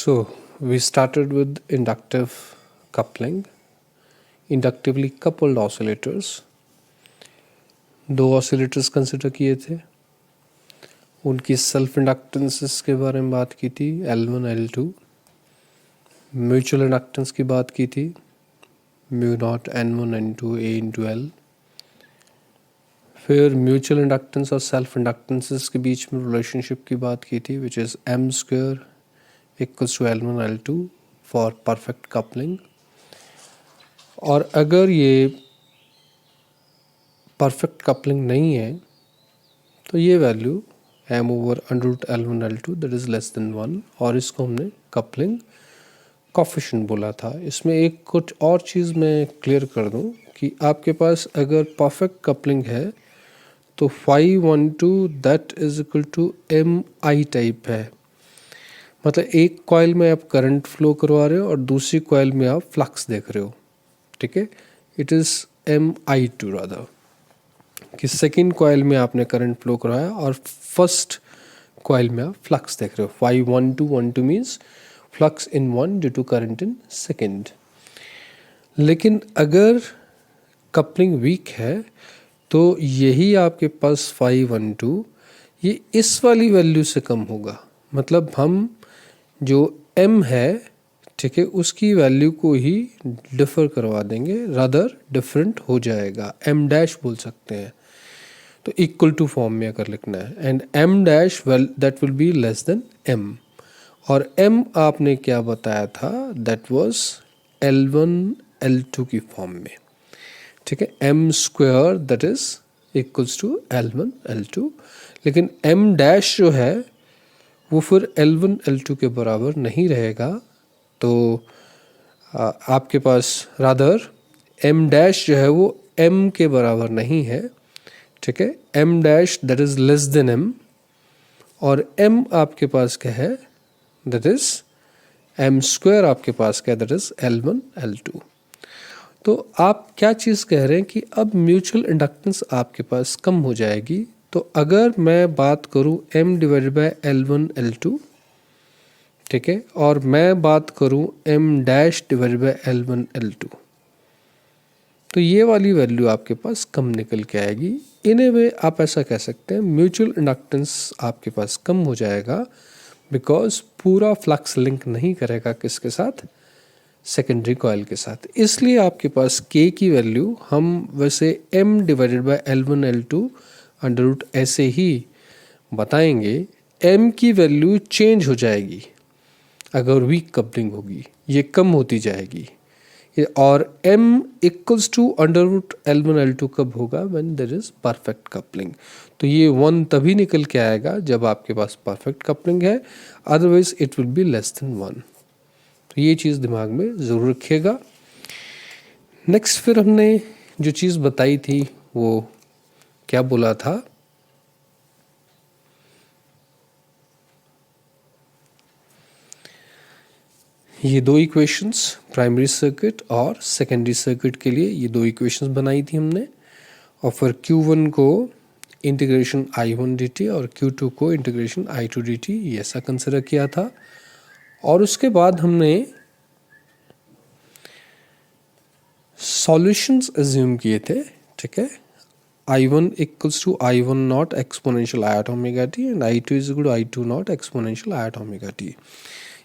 So we started with inductive coupling, inductively coupled oscillators. दो oscillators consider किए थे, उनकी सेल्फ इंडक्टेंसेस के बारे में बात की थी, L1 L2। म्यूचुअल इंडक्टेंस की बात की थी, mu naught N1 N2 A into L। फिर म्यूचुअल इंडक्टेंस और सेल्फ इंडक्टेंसेस के बीच में रिलेशनशिप की बात की थी, which is M square equals to L1 L2 for perfect coupling. और अगर ये परफेक्ट कपलिंग नहीं है तो ये value M over under root L1 L2 that is less than 1, और इसको हमने कपलिंग कोफिशिएंट बोला था। इसमें एक कुछ और चीज़ मैं क्लियर कर दूं कि आपके पास अगर परफेक्ट कपलिंग है तो φ12 that is equal to MI type है। मतलब एक कॉइल में आप करंट फ्लो करवा रहे हो और दूसरी कॉइल में आप फ्लक्स देख रहे हो, ठीक है। इट इज़ MI2 रादर, कि सेकेंड कॉइल में आपने करंट फ्लो करवाया और फर्स्ट कॉइल में आप फ्लक्स देख रहे हो। φ12 means flux in one due to current in second. लेकिन अगर कपलिंग वीक है तो यही आपके पास φ12 ये इस वाली वैल्यू से कम होगा। मतलब हम जो M है, ठीक है, उसकी वैल्यू को ही डिफर करवा देंगे, रादर डिफरेंट हो जाएगा, M डैश बोल सकते हैं। तो इक्वल टू फॉर्म में अगर लिखना है, and M dash well that will be less then M। और M आपने क्या बताया था, दैट वाज L1 L2 की फॉर्म में, ठीक है। M square that is equals to L1 L2। लेकिन M डैश जो है वो फिर L1 L2 के बराबर नहीं रहेगा। तो आपके पास रादर M डैश जो है वो M के बराबर नहीं है, ठीक है। M dash that is less then M, और M आपके पास क्या है, दैट इज M स्क्वायर आपके पास क्या है, दैट इज L1 L2। तो आप क्या चीज़ कह रहे हैं कि अब म्यूचुअल इंडक्टेंस आपके पास कम हो जाएगी। तो अगर मैं बात करूं M divided by L1 L2, ठीक है, और मैं बात करूं M dash divided by L1 L2, तो ये वाली वैल्यू आपके पास कम निकल के आएगी। इन ए वे आप ऐसा कह सकते हैं म्यूचुअल इंडक्टेंस आपके पास कम हो जाएगा, बिकॉज पूरा फ्लक्स लिंक नहीं करेगा किसके साथ, सेकेंडरी कॉइल के साथ। इसलिए आपके पास K की वैल्यू हम वैसे M divided by L1 L2 under root ऐसे ही बताएंगे। M की वैल्यू चेंज हो जाएगी अगर वीक कपलिंग होगी, ये कम होती जाएगी। और M equals to under root L1 L2 कब होगा, when there is perfect coupling. तो ये 1 तभी निकल के आएगा जब आपके पास परफेक्ट कपलिंग है, otherwise it will be less than 1। तो ये चीज़ दिमाग में ज़रूर रखिएगा। नेक्स्ट फिर हमने जो चीज़ बताई थी वो क्या बोला था, ये दो इक्वेशंस प्राइमरी सर्किट और सेकेंडरी सर्किट के लिए ये दो इक्वेशंस बनाई थी हमने, और फिर Q1 को इंटीग्रेशन I1 dt और Q2 को इंटीग्रेशन I2 dt ये ऐसा कंसिडर किया था। और उसके बाद हमने सॉल्यूशंस अज्यूम किए थे, ठीक है। I1 equals to I1 not exponential iota omega t and I2 is equal to I2 not exponential iota omega t.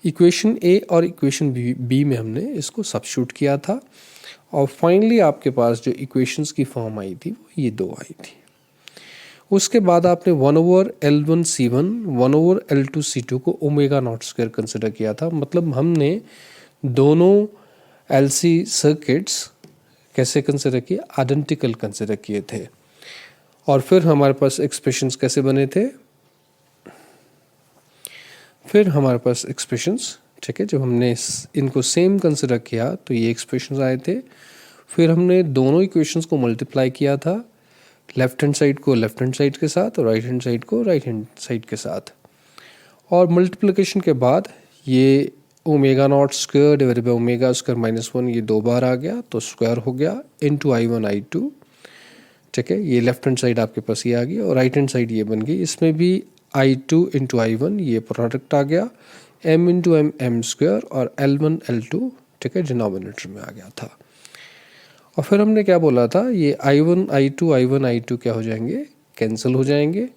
Equation a और इक्वेशन बी में हमने इसको सब्स्टिट्यूट किया था, और फाइनली आपके पास जो इक्वेशंस की फॉर्म आई थी वो ये दो आई थी। उसके बाद आपने 1 over L1 C1 1 over L2 C2 को ओमेगा नॉट स्क्वायर कंसिडर किया था। मतलब हमने दोनों LC सर्किट्स कैसे कंसिडर किए, आइडेंटिकल कंसिडर किए थे। और फिर हमारे पास एक्सप्रेशंस कैसे बने थे, फिर हमारे पास एक्सप्रेशंस, ठीक है, जब हमने इनको सेम कंसिडर किया तो ये एक्सप्रेशंस आए थे। फिर हमने दोनों इक्वेशंस को मल्टीप्लाई किया था, लेफ्ट हैंड साइड को लेफ्ट हैंड साइड के साथ और राइट हैंड साइड को राइट हैंड साइड के साथ। और मल्टीप्लिकेशन के बाद ये omega naught square divided by omega square minus 1 ये दो बार आ गया तो स्क्वायर हो गया इनटू I1 I2, ठीक है। ये लेफ्ट हैंड साइड आपके पास ये आ गई और राइट हैंड साइड ये बन गई। इसमें भी I2 इंटू I1 ये प्रोडक्ट आ गया, m into M M square और L1 L2 ठीक है डिनोमिनेटर में आ गया था। और फिर हमने क्या बोला था, ये I1 I2 क्या हो जाएंगे, कैंसिल हो जाएंगे,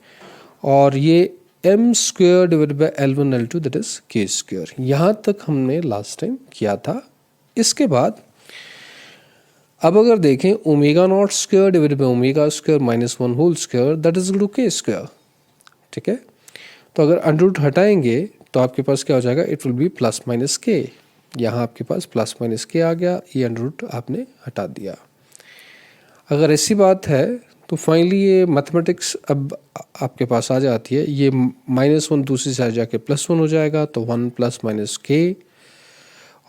और ये m square divided by L1 L2 that is k square. यहाँ तक हमने लास्ट टाइम किया था। इसके बाद अब अगर देखें omega not square divided by omega square minus 1 whole square that is equal to k square, ठीक है। तो अगर अंडर रूट हटाएंगे तो आपके पास क्या हो जाएगा, it will B plus minus के। यहाँ आपके पास प्लस माइनस के आ गया, ये अंडर रूट आपने हटा दिया। अगर ऐसी बात है तो फाइनली ये मैथमेटिक्स अब आपके पास आ जाती है, ये -1 दूसरी साइड जाके +1 हो जाएगा, तो 1 प्लस माइनस के,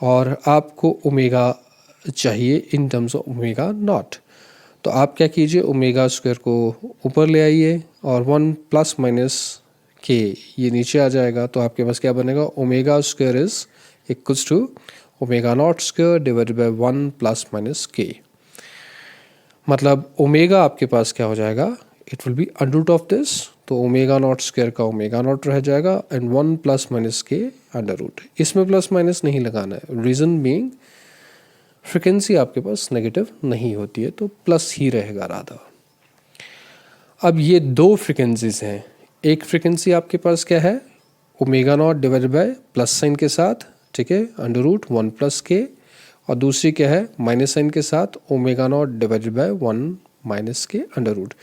और आपको ओमेगा चाहिए in terms of omega naught. तो आप क्या कीजिए, ओमेगा स्क्वायर को ऊपर ले आइए और 1 प्लस माइनस के ये नीचे आ जाएगा। तो आपके पास क्या बनेगा, omega square is equals to omega not square divided by 1 plus minus k. मतलब ओमेगा आपके पास क्या हो जाएगा, it will be under root of this, तो ओमेगा नॉट स्क्वायर का ओमेगा नॉट रह जाएगा and 1 plus minus k under root. इसमें प्लस माइनस नहीं लगाना है, रीजन बीइंग फ्रीक्वेंसी आपके पास नेगेटिव नहीं होती है, तो प्लस ही रहेगा राधा। अब ये दो फ्रीक्वेंसीज हैं, एक फ्रीक्वेंसी आपके पास क्या है, omega naught divided bye plus sign के साथ, ठीक है, अंडर रूट 1 प्लस के, और दूसरी क्या है माइनस साइन के साथ omega not divided by 1 minus k under root.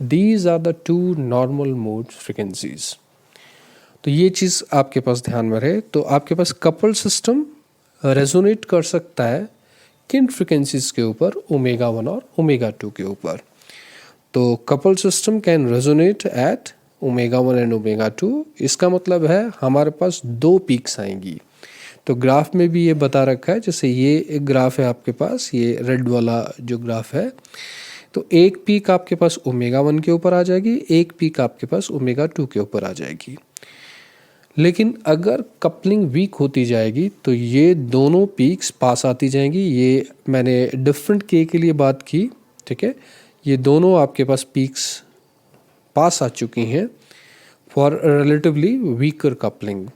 These are the two normal mode frequencies. तो ये चीज़ आपके पास ध्यान में रहे। तो आपके पास कपल सिस्टम रेजोनेट कर सकता है किन फ्रीक्वेंसीज के ऊपर, ओमेगा 1 और ओमेगा 2 के ऊपर। तो couple system can resonate at omega 1 and omega 2। इसका मतलब है हमारे पास दो पीक्स आएंगी। तो ग्राफ में भी ये बता रखा है, जैसे ये एक ग्राफ है आपके पास, ये रेड वाला जो ग्राफ है, तो एक पीक आपके पास ओमेगा 1 के ऊपर आ जाएगी, एक पीक आपके पास ओमेगा 2 के ऊपर आ जाएगी। लेकिन अगर कपलिंग वीक होती जाएगी तो ये दोनों पीक्स पास आती जाएंगी। ये मैंने डिफरेंट के लिए बात की, ठीक है। ये दोनों आपके पास पीक्स पास आ चुकी हैं फॉर रिलेटिवली वीकर कपलिंग।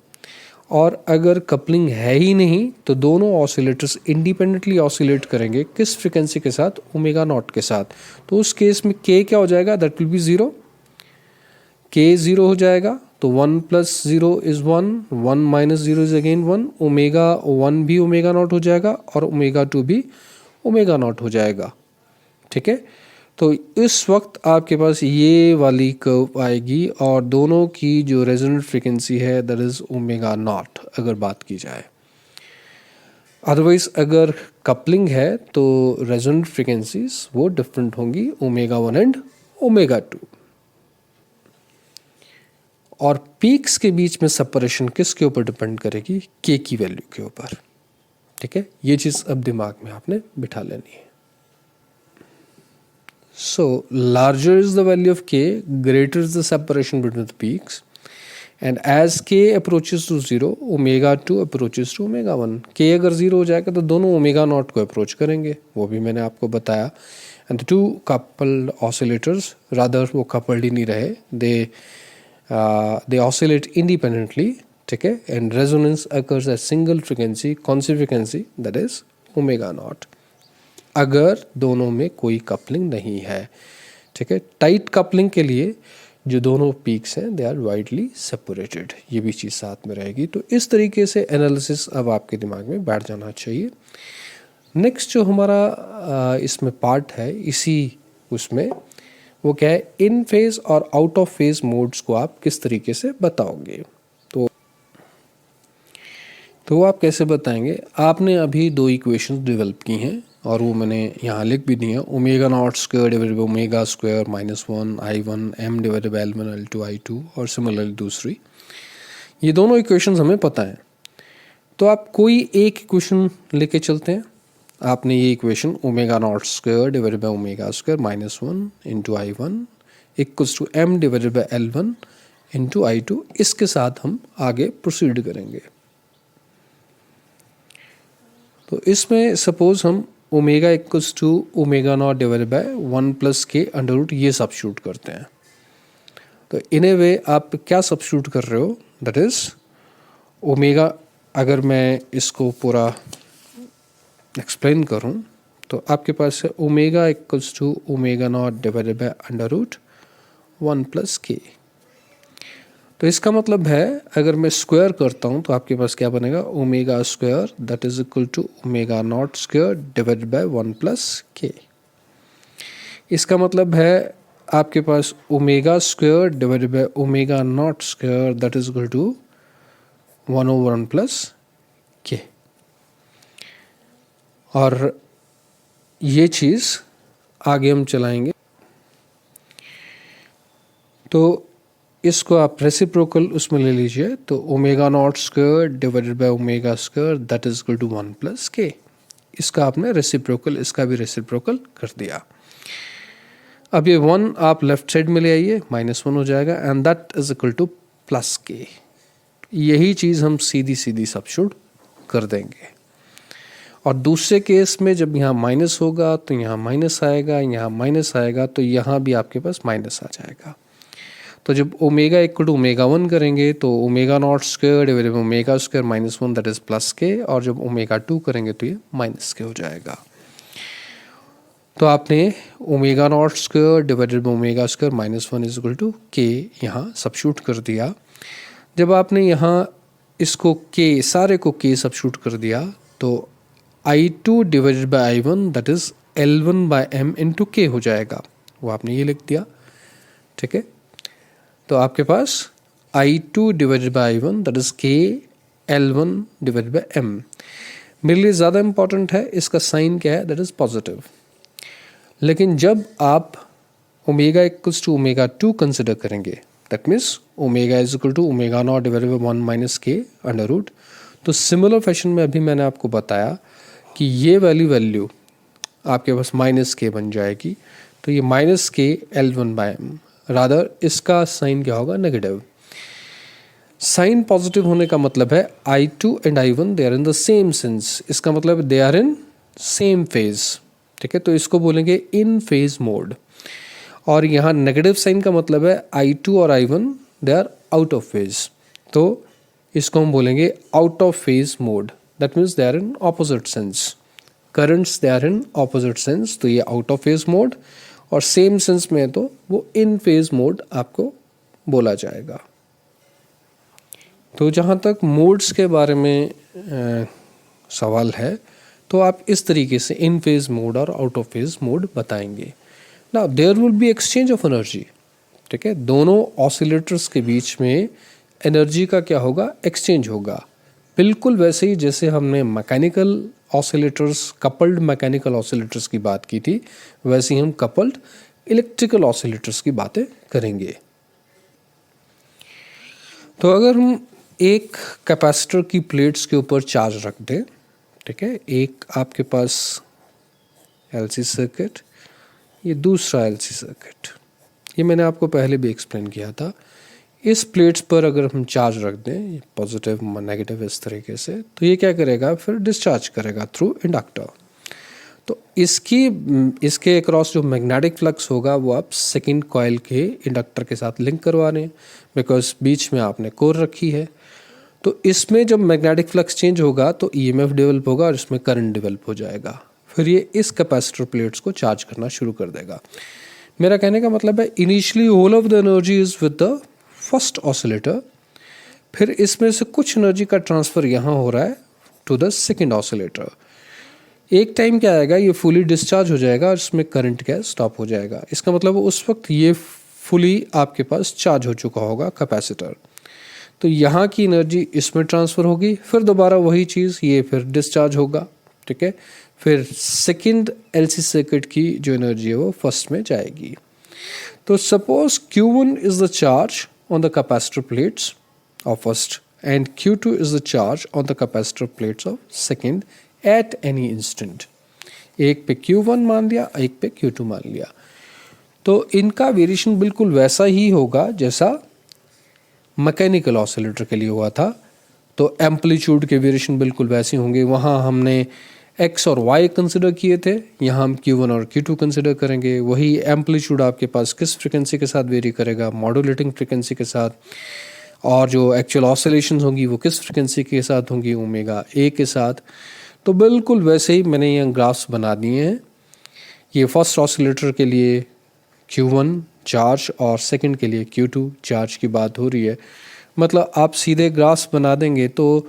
और अगर कपलिंग है ही नहीं तो दोनों ऑसिलेटर्स इंडिपेंडेंटली ऑसिलेट करेंगे, किस फ्रीक्वेंसी के साथ, ओमेगा नॉट के साथ। तो उस केस में के क्या हो जाएगा, दैट विल बी 0, के 0 हो जाएगा। तो 1 plus 0 is 1, 1 minus 0 is again 1, omega 1 भी ओमेगा नॉट हो जाएगा और ओमेगा 2 भी ओमेगा नॉट हो जाएगा, ठीक है। तो इस वक्त आपके पास ये वाली कर्व आएगी और दोनों की जो रेजोनेंट फ्रीक्वेंसी है दैट इज ओमेगा नॉट, अगर बात की जाए। अदरवाइज अगर कपलिंग है तो रेजोनेंट फ्रीक्वेंसीज वो डिफरेंट होंगी, ओमेगा 1 एंड ओमेगा 2। और पीक्स के बीच में सेपरेशन किसके ऊपर डिपेंड करेगी, के की वैल्यू के ऊपर, ठीक है। ये चीज़ अब दिमाग में आपने बिठा लेनी है। So larger is the value of k, greater is the separation between the peaks, and as k approaches to 0, omega 2 approaches to omega 1. k अगर 0 हो जाएगा तो दोनों omega नॉट को अप्रोच करेंगे, वो भी मैंने आपको बताया। And the two coupled oscillators, rather वो coupled ही नहीं रहे, they oscillate independently, ठीक है, and resonance occurs at single frequency, कौन सी frequency, that is omega not, अगर दोनों में कोई कपलिंग नहीं है, ठीक है। टाइट कपलिंग के लिए जो दोनों पीक्स हैं दे आर वाइडली सेपरेटेड, ये भी चीज़ साथ में रहेगी। तो इस तरीके से एनालिसिस अब आपके दिमाग में बैठ जाना चाहिए। नेक्स्ट जो हमारा इसमें पार्ट है, इसी उसमें वो क्या है, इन फेज और आउट ऑफ फेज मोड्स को आप किस तरीके से बताओगे। तो वो आप कैसे बताएंगे, आपने अभी दो इक्वेशंस डेवलप की हैं और वो मैंने यहाँ लिख भी दी है, omega naught square divided by omega square -1 I1 m divided by L1 L2 I2, और सिमिलरली दूसरी। ये दोनों इक्वेशंस हमें पता है, तो आप कोई एक इक्वेशन लेके चलते हैं। आपने ये equation omega not square divided by omega square -1 into I1 equals to m divided by L1 into I2, इसके साथ हम आगे प्रोसीड करेंगे। तो इसमें सपोज हम omega equals to omega not divided by 1 plus k under root ये substitute करते हैं। तो इन ए वे आप क्या सब्स्टिट्यूट कर रहे हो, दैट इज ओमेगा। अगर मैं इसको पूरा एक्सप्लेन करूं तो आपके पास है omega equals to omega not divided by under root 1 plus k. तो इसका मतलब है अगर मैं स्क्वायर करता हूं तो आपके पास क्या बनेगा, omega square that is equal to omega not square divided by 1 plus k. इसका मतलब है आपके पास omega square divided by omega not square that is equal to 1/1 plus k. और ये चीज़ आगे हम चलाएंगे। तो इसको आप रेसिप्रोकल उसमें ले लीजिए, तो omega not square divided by omega square that is equal to 1 plus k. इसका आपने रेसिप्रोकल, इसका भी रेसिप्रोकल कर दिया। अब ये 1 आप लेफ्ट साइड में ले आइए, -1 हो जाएगा and that is equal two plus के। यही चीज़ हम सीधी सीधी सब्स्टिट्यूट कर देंगे। और दूसरे केस में जब यहाँ माइनस होगा तो यहाँ माइनस आएगा, यहाँ माइनस आएगा तो यहाँ भी आपके पास माइनस आ जाएगा। तो जब ओमेगा इक्वल टू ओमेगा 1 करेंगे तो omega not square divided by omega square -1 that is plus k, और जब ओमेगा 2 करेंगे तो ये माइनस के हो जाएगा। तो आपने omega not square divided by omega square -1 is equal to k यहाँ सब्स्टिट्यूट कर दिया। जब आपने यहाँ इसको के सारे को के सब्स्टिट्यूट कर दिया तो I2 divided by I1 that is L1 by M into k हो जाएगा। वो आपने ये लिख दिया, ठीक है। तो आपके पास I2 divided by I1 that is के L1 डिवाइडेड बाय M। मेरे लिए ज़्यादा इंपॉर्टेंट है इसका साइन क्या है, दैट इज पॉजिटिव। लेकिन जब आप omega equals to omega 2 consider करेंगे, that means omega is equal to omega not divided by 1 minus k under root, तो सिमिलर फैशन में अभी मैंने आपको बताया कि ये वैल्यू आपके पास माइनस के बन जाएगी। तो ये माइनस के L1 बाय M, रादर इसका साइन क्या होगा, नेगेटिव। साइन पॉजिटिव होने का मतलब है I2 and I1 they are in the same sense, इसका मतलब they are in same phase, ठीक है। तो इसको बोलेंगे इन फेज मोड। और यहाँ नेगेटिव साइन का मतलब है I2 और I1 they are out of phase, तो इसको हम बोलेंगे out of phase mode, that means they are in opposite sense. Currents they are in opposite sense, तो ये आउट ऑफ फेज मोड, और सेम सेंस में तो वो इन फेज मोड आपको बोला जाएगा। तो जहाँ तक मोड्स के बारे में सवाल है तो आप इस तरीके से इन फेज मोड और आउट ऑफ फेज मोड बताएंगे। Now there will be exchange of energy, ठीक है। दोनों ऑसिलेटर्स के बीच में एनर्जी का क्या होगा, एक्सचेंज होगा। बिल्कुल वैसे ही जैसे हमने mechanical oscillators, coupled mechanical oscillators की बात की थी, वैसे ही हम कपल्ड इलेक्ट्रिकल ऑसिलेटर्स की बातें करेंगे। तो अगर हम एक कैपेसिटर की प्लेट्स के ऊपर चार्ज रख दें, ठीक है, एक आपके पास एलसी सर्किट, ये दूसरा एलसी सर्किट, ये मैंने आपको पहले भी एक्सप्लेन किया था। इस प्लेट्स पर अगर हम चार्ज रख दें, पॉजिटिव नेगेटिव इस तरीके से, तो ये क्या करेगा, फिर डिस्चार्ज करेगा थ्रू इंडक्टर। तो इसके अक्रॉस जो मैग्नेटिक फ्लक्स होगा वो आप सेकंड कॉइल के इंडक्टर के साथ लिंक करवा रहे हैं, बिकॉज बीच में आपने कोर रखी है। तो इसमें जब मैग्नेटिक फ्लक्स चेंज होगा तो ईएमएफ डेवलप होगा और इसमें करंट डेवलप हो जाएगा। फिर ये इस कैपेसिटर प्लेट्स को चार्ज करना शुरू कर देगा। मेरा कहने का मतलब है initially all of the energy is with the first oscillator, फिर इसमें से कुछ एनर्जी का ट्रांसफर यहाँ हो रहा है टू द सेकेंड ऑसिलेटर। एक टाइम क्या आएगा, ये फुली डिस्चार्ज हो जाएगा और इसमें करंट क्या स्टॉप हो जाएगा। इसका मतलब उस वक्त ये फुली आपके पास चार्ज हो चुका होगा कैपेसिटर। तो यहाँ की एनर्जी इसमें ट्रांसफ़र होगी, फिर दोबारा वही चीज़, ये फिर डिस्चार्ज होगा, ठीक है। फिर सेकंड एलसी सर्किट की जो एनर्जी है वो फर्स्ट में जाएगी। तो suppose Q1 is the charge on the capacitor plates of first and Q2 is the charge on the capacitor plates of second at any instant. एक पे Q1 मान लिया, एक पे Q2 मान लिया। तो इनका वेरिएशन बिल्कुल वैसा ही होगा जैसा मैकेनिकल ऑसिलेटर के लिए हुआ था। तो एम्पलीट्यूड के वेरिएशन बिल्कुल वैसे होंगे। वहाँ हमने एक्स और वाई कंसिडर किए थे, यहाँ हम Q1 और Q2 कंसिडर करेंगे। वही एम्पलीट्यूड आपके पास किस फ्रिक्वेंसी के साथ वेरी करेगा, मॉड्यूलेटिंग फ्रिक्वेंसी के साथ, और जो एक्चुअल ऑसिलेशंस होंगी वो किस फ्रिक्वेंसी के साथ होंगी, ओमेगा ए के साथ। तो बिल्कुल वैसे ही मैंने ये ग्राफ्स बना दिए हैं। ये फर्स्ट ऑसिलेटर के लिए Q1 चार्ज और सेकंड के लिए Q2 चार्ज की बात हो रही है। मतलब आप सीधे ग्राफ्स बना देंगे तो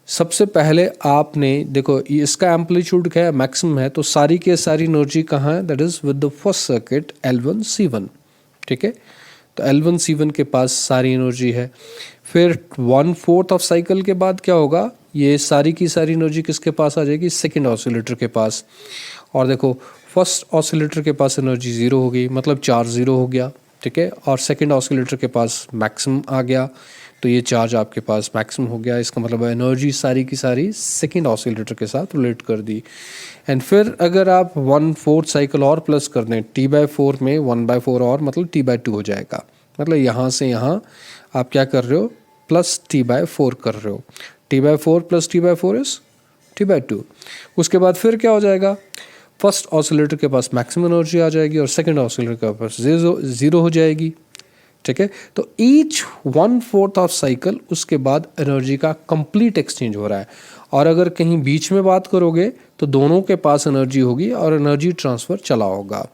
सबसे पहले आपने देखो इसका एम्पलीट्यूड क्या है, मैक्सिमम है, तो सारी के सारी एनर्जी कहाँ है, that is with the first circuit L1 C1, ठीक है। तो L1 C1 के पास सारी एनर्जी है। फिर 1/4 ऑफ साइकिल के बाद क्या होगा, ये सारी की सारी एनर्जी किसके पास आ जाएगी, सेकंड ऑसिलेटर के पास। और देखो फर्स्ट ऑसिलेटर के पास एनर्जी 0 हो गई, मतलब चार्ज 0 हो गया, ठीक है। और सेकंड ऑसिलेटर के पास मैक्सिमम आ गया, तो ये चार्ज आपके पास मैक्सिमम हो गया। इसका मतलब एनर्जी सारी की सारी सेकंड ऑसिलेटर के साथ रिलेट कर दी। एंड फिर अगर आप 1/4 साइकिल और प्लस कर दें, T/4 में 1/4 और मतलब T/2 हो जाएगा। मतलब यहाँ से यहाँ आप क्या कर रहे हो, प्लस T/4 कर रहे हो। T/4 plus T/4 is T/2। उसके बाद फिर क्या हो जाएगा, फर्स्ट ऑसिलेटर के पास मैक्सिमम एनर्जी आ जाएगी और सेकंड ऑसिलेटर के पास 0 हो जाएगी, ठीक है। तो ईच 1/4 ऑफ साइकिल उसके बाद एनर्जी का कंप्लीट एक्सचेंज हो रहा है। और अगर कहीं बीच में बात करोगे तो दोनों के पास एनर्जी होगी और एनर्जी ट्रांसफ़र चला होगा।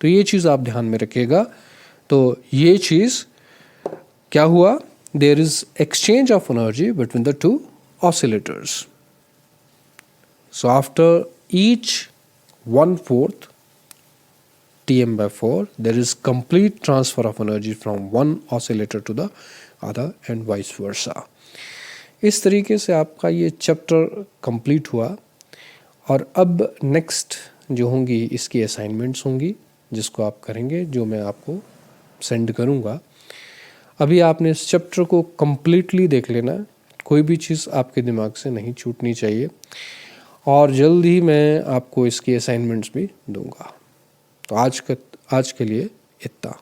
तो ये चीज़ आप ध्यान में रखिएगा। तो ये चीज़ क्या हुआ, there is exchange of energy between the two oscillators. So after each 1/4 Tm/4 there is complete transfer of energy from one oscillator to the other and vice versa। इस तरीके से आपका ये चैप्टर कंप्लीट हुआ। और अब नेक्स्ट जो होंगी इसकी असाइनमेंट्स होंगी जिसको आप करेंगे, जो मैं आपको सेंड करूँगा। अभी आपने इस चैप्टर को कम्प्लीटली देख लेना, कोई भी चीज़ आपके दिमाग से नहीं छूटनी चाहिए। और जल्द ही मैं आपको इसकी असाइनमेंट्स भी दूंगा। तो आज के लिए इतना।